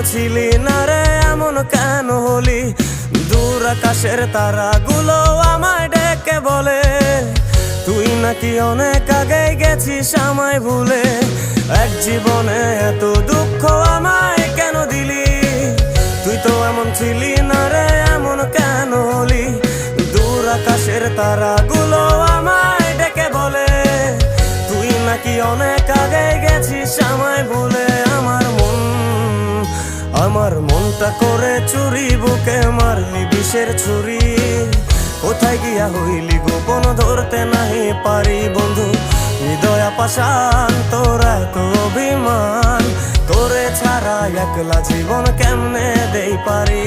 ছিলি না রে এমন কেন হলি? দূর আকাশের তারাগুলো আমায় ডেকে বলে তুই নাকি অনেক আগে গেছিস আমায় ভুলে। এক জীবনে এত দুঃখ আমায় কেন দিলি? তুই তো এমন ছিলি না রে এমন কেন হলি? দূর আকাশের তারাগুলো আমায় ডেকে বলে তুই নাকি অনেক আগে গেছিস আমায় ভুলে। আমার মনটা করে চুরি, বুকে মারলি বিষের ছুরি। কোথায় গিয়া হইলি গোপন ধরতে নাহি পারি বন্ধু। হৃদয় পাষাণ তোর এত অভিমান, তোরে ছাড়া একলা জীবন কেমনে দেই পারি।